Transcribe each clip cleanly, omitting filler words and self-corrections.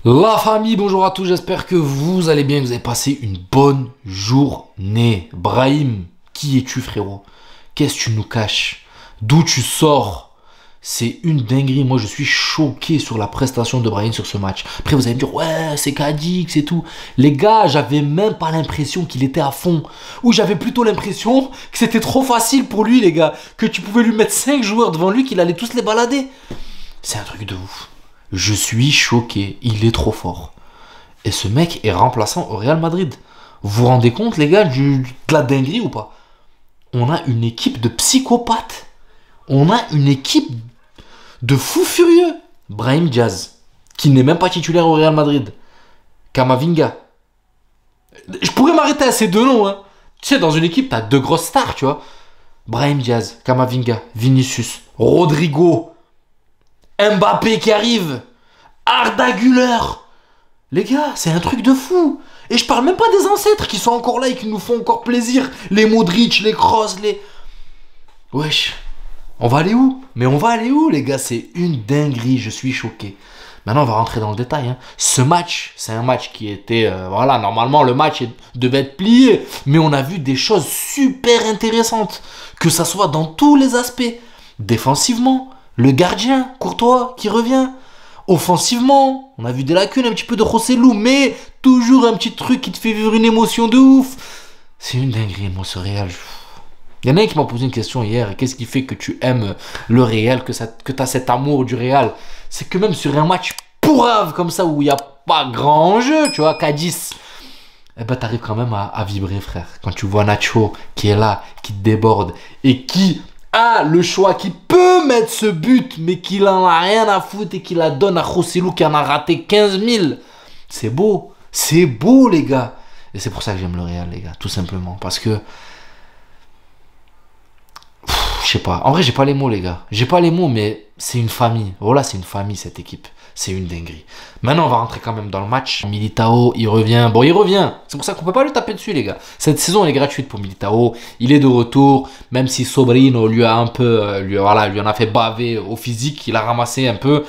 La famille, bonjour à tous, j'espère que vous allez bien, que vous avez passé une bonne journée. Brahim, qui es-tu frérot? Qu'est-ce que tu nous caches? D'où tu sors? C'est une dinguerie, moi je suis choqué sur la prestation de Brahim sur ce match. Après vous allez me dire, ouais c'est Cadix et tout. Les gars, j'avais même pas l'impression qu'il était à fond. Ou j'avais plutôt l'impression que c'était trop facile pour lui les gars. Que tu pouvais lui mettre 5 joueurs devant lui, qu'il allait tous les balader. C'est un truc de ouf. Je suis choqué, il est trop fort. Et ce mec est remplaçant au Real Madrid. Vous vous rendez compte, les gars, de la dinguerie ou pas? On a une équipe de psychopathes. On a une équipe de fous furieux. Brahim Diaz, qui n'est même pas titulaire au Real Madrid. Camavinga. Je pourrais m'arrêter à ces deux noms. Hein. Tu sais, dans une équipe, t'as deux grosses stars, tu vois. Brahim Diaz, Camavinga, Vinicius, Rodrigo. Mbappé qui arrive. Arda Güler. Les gars, c'est un truc de fou. Et je parle même pas des ancêtres qui sont encore là et qui nous font encore plaisir. Les Modric, les Kroos, les... Wesh. On va aller où? Mais on va aller où, les gars? C'est une dinguerie, je suis choqué. Maintenant, on va rentrer dans le détail. Hein. Ce match, c'est un match qui était... voilà, normalement, le match devait être plié. Mais on a vu des choses super intéressantes. Que ça soit dans tous les aspects. Défensivement, le gardien, Courtois, qui revient. Offensivement, on a vu des lacunes, un petit peu de Rossellou, mais toujours un petit truc qui te fait vivre une émotion de ouf. C'est une dinguerie, moi, ce Real. Il y en a un qui m'a posé une question hier. Qu'est-ce qui fait que tu aimes le Real, que tu as cet amour du Real? C'est que même sur un match pourrave comme ça, où il n'y a pas grand enjeu, tu vois, Cadiz, eh ben, t'arrives quand même à vibrer, frère. Quand tu vois Nacho qui est là, qui te déborde, et qui a le choix, qui peut mettre ce but, mais qu'il en a rien à foutre et qu'il la donne à Rossellou qui en a raté 15 000. C'est beau, les gars. Et c'est pour ça que j'aime le Real, les gars, tout simplement. Parce que, je sais pas, en vrai, j'ai pas les mots, les gars. J'ai pas les mots, mais c'est une famille. Voilà, c'est une famille, cette équipe. C'est une dinguerie. Maintenant, on va rentrer quand même dans le match. Militao, il revient. Bon, il revient. C'est pour ça qu'on peut pas le taper dessus, les gars. Cette saison, elle est gratuite pour Militao. Il est de retour. Même si Sobrino lui a un peu... lui en a fait baver au physique. Il a ramassé un peu.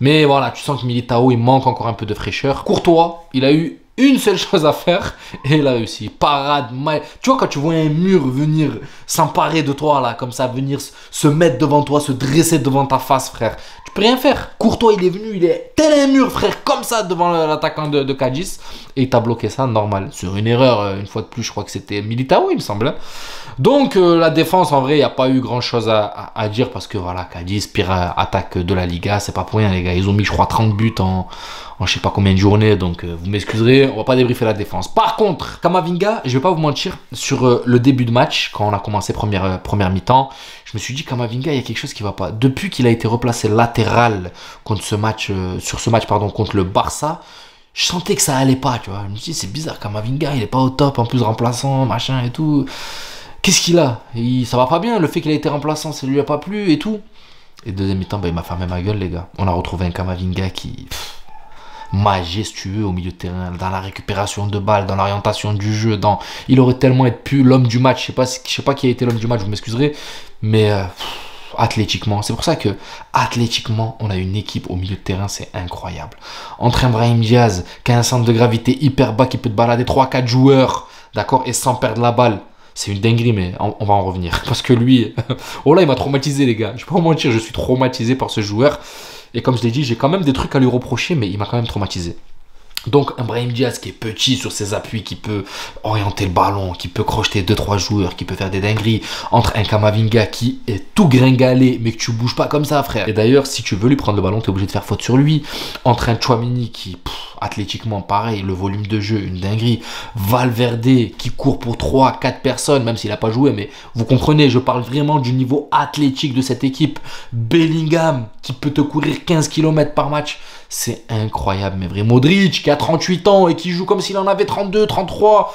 Mais voilà, tu sens que Militao, il manque encore un peu de fraîcheur. Courtois, il a eu une seule chose à faire et il a réussi. Parade, tu vois quand tu vois un mur venir s'emparer de toi là, comme ça, venir se mettre devant toi, se dresser devant ta face, frère. Tu peux rien faire. Courtois, il est venu, il est tel un mur, frère, comme ça devant l'attaquant de Cadiz et il t'a bloqué ça, normal. Sur une erreur, une fois de plus, je crois que c'était Militao, il me semble. Hein. Donc la défense, en vrai, il n'y a pas eu grand chose à dire parce que voilà, Cadiz, pire attaque de la Liga, c'est pas pour rien, les gars. Ils ont mis, je crois, 30 buts en je sais pas combien de journées, donc vous m'excuserez, on va pas débriefer la défense. Par contre, Camavinga, je vais pas vous mentir, sur le début de match, quand on a commencé première mi-temps, je me suis dit, Camavinga, il y a quelque chose qui va pas. Depuis qu'il a été replacé latéral contre sur ce match contre le Barça, je sentais que ça allait pas, tu vois. Je me suis dit, c'est bizarre, Camavinga, il est pas au top, en plus remplaçant, machin et tout. Qu'est-ce qu'il a? Ça va pas bien, le fait qu'il a été remplaçant, ça lui a pas plu et tout. Et deuxième mi-temps, bah, il m'a fermé ma gueule, les gars. On a retrouvé un Camavinga qui... majestueux au milieu de terrain, dans la récupération de balles, dans l'orientation du jeu, il aurait tellement été l'homme du match. Je sais pas qui a été l'homme du match, vous m'excuserez, mais athlétiquement, c'est pour ça que athlétiquement, on a une équipe au milieu de terrain, c'est incroyable. Entre un Brahim Diaz qui a un centre de gravité hyper bas, qui peut te balader 3-4 joueurs, d'accord, et sans perdre la balle. C'est une dinguerie, mais on va en revenir. Parce que lui, oh là, il m'a traumatisé, les gars. Je vais pas vous mentir, je suis traumatisé par ce joueur. Et comme je l'ai dit, j'ai quand même des trucs à lui reprocher, mais il m'a quand même traumatisé. Donc, un Brahim Diaz qui est petit sur ses appuis, qui peut orienter le ballon, qui peut crocheter 2-3 joueurs, qui peut faire des dingueries. Entre un Camavinga qui est tout gringalé, mais que tu bouges pas comme ça, frère. Et d'ailleurs, si tu veux lui prendre le ballon, tu es obligé de faire faute sur lui. Entre un Tchouaméni qui, athlétiquement, pareil, le volume de jeu, une dinguerie. Valverde qui court pour 3-4 personnes, même s'il n'a pas joué, mais vous comprenez, je parle vraiment du niveau athlétique de cette équipe. Bellingham qui peut te courir 15 km par match. C'est incroyable, mais vrai. Modric qui a 38 ans et qui joue comme s'il en avait 32, 33.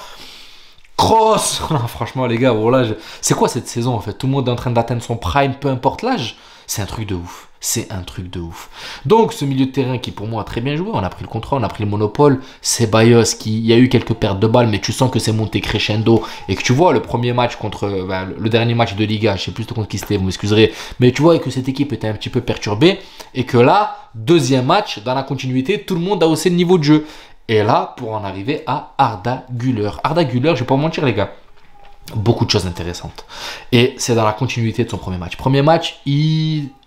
Kroos. Franchement, les gars, voilà. C'est quoi cette saison en fait? Tout le monde est en train d'atteindre son prime, peu importe l'âge. C'est un truc de ouf. C'est un truc de ouf. Donc, ce milieu de terrain qui, pour moi, a très bien joué. On a pris le contrôle, on a pris le monopole. Ceballos, il y a eu quelques pertes de balles, mais tu sens que c'est monté crescendo. Et que tu vois, le premier match contre... le dernier match de Liga, je sais plus contre qui c'était, vous m'excuserez. Mais tu vois que cette équipe était un petit peu perturbée. Et que là, deuxième match, dans la continuité, tout le monde a haussé le niveau de jeu. Et là, pour en arriver à Arda Güler. Arda Güler, je vais pas vous mentir, les gars. Beaucoup de choses intéressantes. Et c'est dans la continuité de son premier match. Premier match,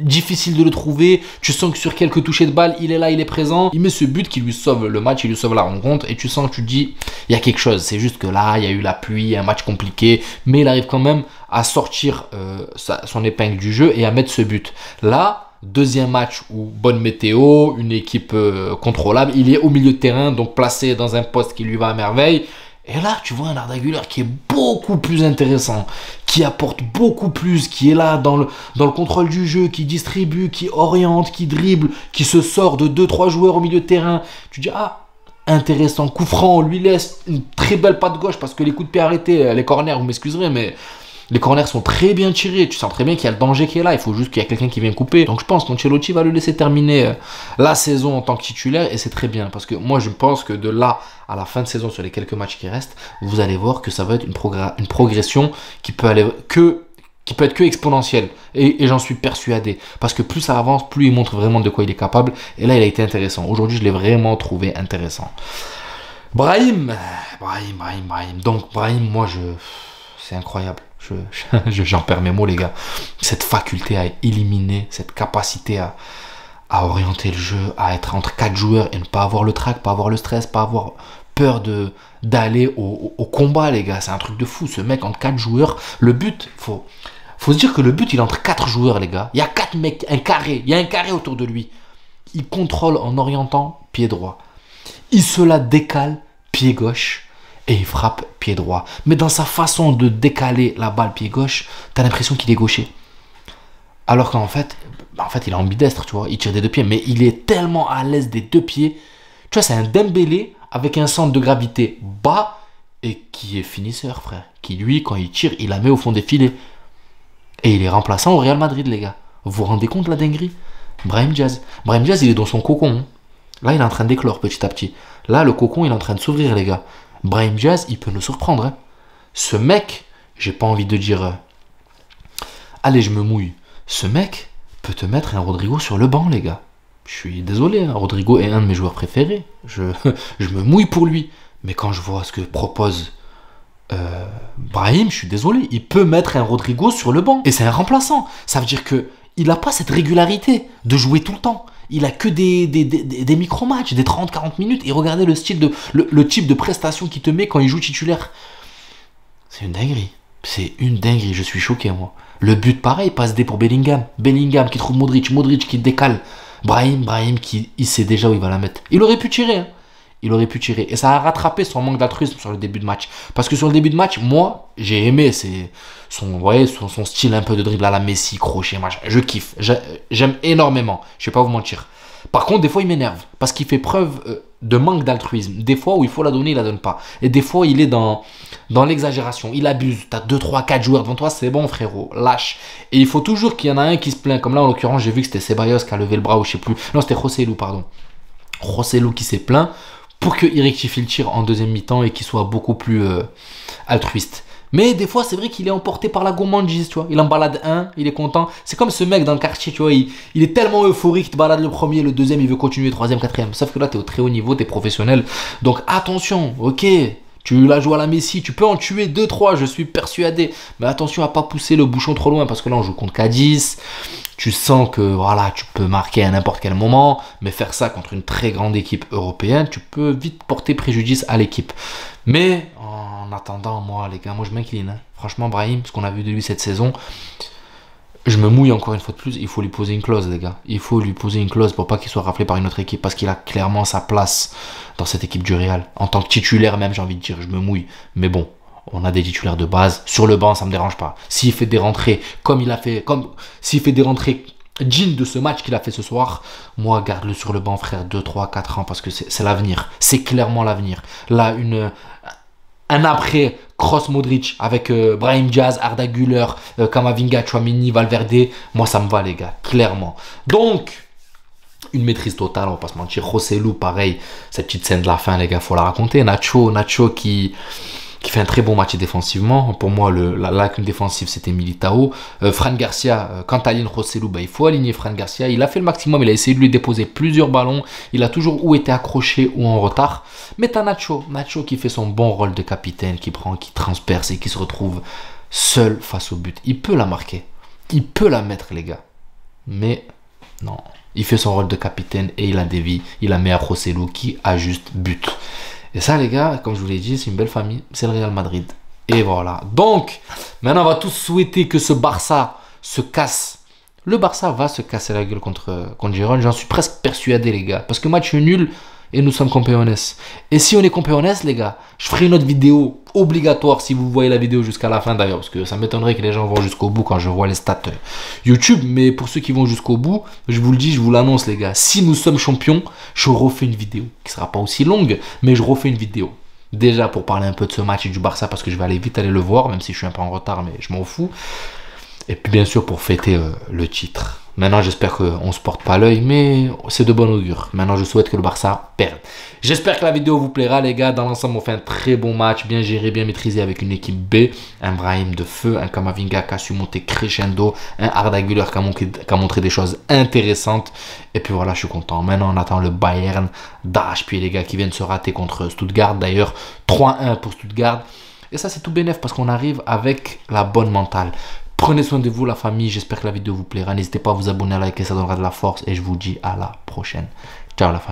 difficile de le trouver. Tu sens que sur quelques touchés de balle, il est là, il est présent. Il met ce but qui lui sauve le match, il lui sauve la rencontre. Et tu sens que tu te dis, il y a quelque chose. C'est juste que là, il y a eu la pluie, un match compliqué. Mais il arrive quand même à sortir son épingle du jeu et à mettre ce but. Là, deuxième match où bonne météo, une équipe contrôlable. Il est au milieu de terrain, donc placé dans un poste qui lui va à merveille. Et là, tu vois un Arda Güler qui est beaucoup plus intéressant, qui apporte beaucoup plus, qui est là dans le contrôle du jeu, qui distribue, qui oriente, qui dribble, qui se sort de 2-3 joueurs au milieu de terrain. Tu dis, ah, intéressant, coup franc, on lui laisse une très belle patte gauche parce que les coups de pied arrêtés, les corners, vous m'excuserez, mais les corners sont très bien tirés. Tu sens très bien qu'il y a le danger qui est là. Il faut juste qu'il y ait quelqu'un qui vienne couper. Donc je pense qu'Ancelotti va le laisser terminer la saison en tant que titulaire. Et c'est très bien. Parce que moi, je pense que de là à la fin de saison, sur les quelques matchs qui restent, vous allez voir que ça va être une progression qui peut être que exponentielle. Et j'en suis persuadé. Parce que plus ça avance, plus il montre vraiment de quoi il est capable. Et là, il a été intéressant. Aujourd'hui, je l'ai vraiment trouvé intéressant. Brahim. Donc Brahim, moi, c'est incroyable. J'en perds mes mots, les gars. Cette faculté à éliminer, cette capacité à orienter le jeu, à être entre 4 joueurs et ne pas avoir le trac, pas avoir le stress, pas avoir peur d'aller au combat, les gars. C'est un truc de fou. Ce mec entre 4 joueurs, le but, faut se dire que le but, il est entre 4 joueurs, les gars. Il y a 4 mecs, un carré. Il y a un carré autour de lui. Il contrôle en orientant pied droit. Il se la décale pied gauche. Et il frappe pied droit. Mais dans sa façon de décaler la balle pied gauche, t'as l'impression qu'il est gaucher. Alors qu'en fait, il est ambidestre, tu vois. Il tire des deux pieds, mais il est tellement à l'aise des deux pieds. Tu vois, c'est un Dembélé avec un centre de gravité bas et qui est finisseur, frère. Qui, lui, quand il tire, il la met au fond des filets. Et il est remplaçant au Real Madrid, les gars. Vous vous rendez compte, la dinguerie? Brahim Diaz. Brahim Diaz, il est dans son cocon. Hein. Là, il est en train d'éclore petit à petit. Là, le cocon, il est en train de s'ouvrir, les gars. Brahim Diaz, il peut nous surprendre. Hein. Ce mec, j'ai pas envie de dire allez, je me mouille. Ce mec peut te mettre un Rodrigo sur le banc, les gars. Je suis désolé, hein. Rodrigo est un de mes joueurs préférés. Je me mouille pour lui. Mais quand je vois ce que propose Brahim, je suis désolé. Il peut mettre un Rodrigo sur le banc. Et c'est un remplaçant. Ça veut dire que il n'a pas cette régularité de jouer tout le temps. Il a que des micro-matchs, des 30-40 minutes. Et regardez le type de prestation qu'il te met quand il joue titulaire. C'est une dinguerie. C'est une dinguerie. Je suis choqué, moi. Le but, pareil, passe D pour Bellingham. Bellingham qui trouve Modric. Modric qui décale. Brahim qui il sait déjà où il va la mettre. Il aurait pu tirer. Hein. Il aurait pu tirer. Et ça a rattrapé son manque d'altruisme sur le début de match. Parce que sur le début de match, moi, j'ai aimé son style un peu de dribble à la Messi, crochet, machin. Je kiffe. J'aime énormément. Je vais pas vous mentir. Par contre, des fois, il m'énerve. Parce qu'il fait preuve de manque d'altruisme. Des fois où il faut la donner, il la donne pas. Et des fois, il est dans l'exagération. Il abuse. Tu as 2, 3, 4 joueurs devant toi. C'est bon, frérot. Lâche. Et il faut toujours qu'il y en a un qui se plaint. Comme là, en l'occurrence, j'ai vu que c'était Ceballos qui a levé le bras ou je sais plus. Non, c'était Joselu, pardon. Joselu qui s'est plaint pour qu'il rectifie le tir en deuxième mi-temps et qu'il soit beaucoup plus altruiste. Mais des fois, c'est vrai qu'il est emporté par la gourmandise, tu vois. Il en balade un, il est content. C'est comme ce mec dans le quartier, tu vois. Il est tellement euphorique, il te balade le premier, le deuxième, il veut continuer, le troisième, quatrième. Sauf que là, tu es au très haut niveau, tu es professionnel. Donc attention, ok. Tu la joues à la Messi, tu peux en tuer 2-3, je suis persuadé. Mais attention à pas pousser le bouchon trop loin parce que là, on joue contre Cadiz. Tu sens que voilà, tu peux marquer à n'importe quel moment. Mais faire ça contre une très grande équipe européenne, tu peux vite porter préjudice à l'équipe. Mais en attendant, moi, les gars, moi, je m'incline. Hein. Franchement, Brahim, ce qu'on a vu de lui cette saison, je me mouille encore une fois de plus. Il faut lui poser une clause, les gars. Il faut lui poser une clause pour pas qu'il soit raflé par une autre équipe parce qu'il a clairement sa place dans cette équipe du Real. En tant que titulaire même, j'ai envie de dire, je me mouille. Mais bon, on a des titulaires de base. Sur le banc, ça me dérange pas. S'il fait des rentrées comme il a fait, s'il fait des rentrées digne de ce match qu'il a fait ce soir, moi, garde-le sur le banc, frère, 2, 3, 4 ans, parce que c'est l'avenir. C'est clairement l'avenir. Là, un après Kroos Modric avec Brahim Diaz, Arda Güler, Camavinga, Tchouaméni, Valverde. Moi, ça me va, les gars, clairement. Donc, une maîtrise totale, on va pas se mentir. Joselu, pareil, cette petite scène de la fin, les gars, faut la raconter. Nacho qui fait un très bon match défensivement. Pour moi, la lacune défensive, c'était Militao. Fran Garcia, quand tu alignes Joselu, il faut aligner Fran Garcia. Il a fait le maximum, il a essayé de lui déposer plusieurs ballons. Il a toujours ou été accroché ou en retard. Mais tu as Nacho qui fait son bon rôle de capitaine, qui transperce et qui se retrouve seul face au but. Il peut la marquer. Il peut la mettre, les gars. Mais non. Il fait son rôle de capitaine et il la dévie. Il la met à Joselu qui ajuste but. Et ça, les gars, comme je vous l'ai dit, c'est une belle famille. C'est le Real Madrid. Et voilà. Donc, maintenant, on va tous souhaiter que ce Barça se casse. Le Barça va se casser la gueule contre Girona. J'en suis presque persuadé, les gars. Parce que match nul et nous sommes campeones. Et si on est campeones, les gars, je ferai une autre vidéo obligatoire si vous voyez la vidéo jusqu'à la fin d'ailleurs. Parce que ça m'étonnerait que les gens vont jusqu'au bout quand je vois les stats YouTube. Mais pour ceux qui vont jusqu'au bout, je vous le dis, je vous l'annonce, les gars. Si nous sommes champions, je refais une vidéo qui sera pas aussi longue, mais je refais une vidéo. Déjà pour parler un peu de ce match et du Barça parce que je vais aller vite aller le voir, même si je suis un peu en retard, mais je m'en fous. Et puis bien sûr pour fêter le titre. Maintenant j'espère qu'on ne se porte pas l'œil, mais c'est de bon augure. Maintenant je souhaite que le Barça perde. J'espère que la vidéo vous plaira, les gars. Dans l'ensemble on fait un très bon match, bien géré, bien maîtrisé avec une équipe B. Un Brahim de feu, un Camavinga qui a su monter crescendo, un Arda Güler qui a montré des choses intéressantes. Et puis voilà, je suis content. Maintenant on attend le Bayern d'arrache-pied, les gars, qui viennent se rater contre Stuttgart. D'ailleurs 3-1 pour Stuttgart. Et ça c'est tout bénef parce qu'on arrive avec la bonne mentale. Prenez soin de vous, la famille. J'espère que la vidéo vous plaira. N'hésitez pas à vous abonner, à liker, ça donnera de la force. Et je vous dis à la prochaine. Ciao, la famille.